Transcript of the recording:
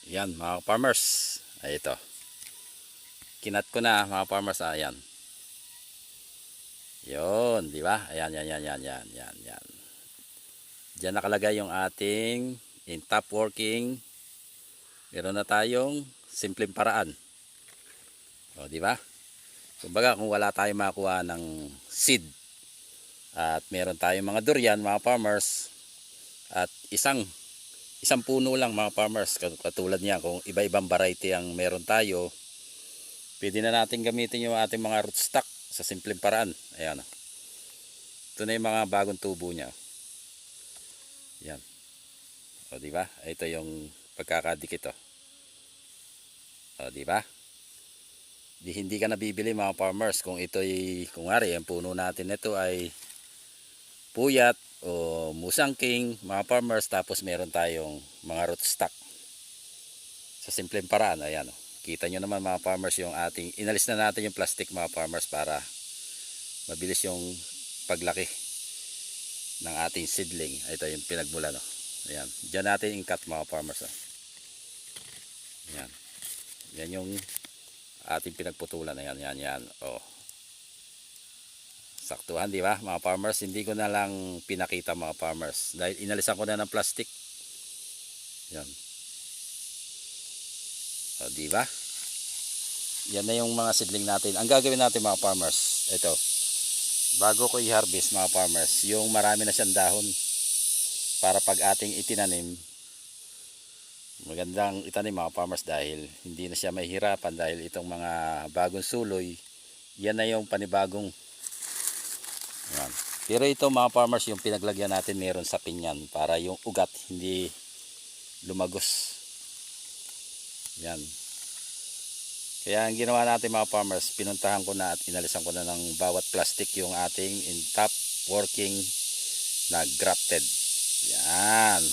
Yan mga farmers. Ay ito. Kinat ko na mga farmers. Ayan. Yun, di ba? Ayan, yan. Diyan nakalagay yung ating in top working. Meron na tayong simpleng paraan. O, di ba? Kumbaga kung wala tayong makuha ng seed at meron tayong mga durian mga farmers at isang puno lang mga farmers, katulad niya kung iba-ibang variety ang meron tayo, pwede na natin gamitin yung ating mga rootstock sa simpleng paraan. Ayan. Ito na yung mga bagong tubo niya. Yan. O di ba? Ito yung pagkakadikit oh. O di ba? Hindi ka nabibili mga farmers kung ito'y kung ari ang puno natin ito ay puyat o musang king mga farmers, tapos meron tayong mga rootstock sa simpleng paraan. Ayan oh. Kita nyo naman mga farmers yung ating inalis na natin yung plastic mga farmers para mabilis yung paglaki ng ating seedling. Ito yung pinagmula no. Ayan. Diyan natin i-cut mga farmers oh. Ayan. Yan yung ating pinagputulan. Ayan, yan. Oh. Saktuhan, di ba? Mga farmers, hindi ko na lang pinakita mga farmers dahil inalisan ko na ng plastic. Yan. O, di ba? Yan na yung mga seedling natin. Ang gagawin natin mga farmers, ito. Bago ko i-harvest mga farmers, yung marami na siyang dahon para pag ating itinanim, magandang itanim mga farmers dahil hindi na siya mahihirapan dahil itong mga bagong suloy, yan na yung panibagong. Yan. Pero ito mga farmers, yung pinaglagyan natin meron sa pinyan para yung ugat hindi lumagos. Yan. Kaya ang ginawa natin mga farmers, pinuntahan ko na at inalisan ko na ng bawat plastic yung ating in top working na grafted. Yan.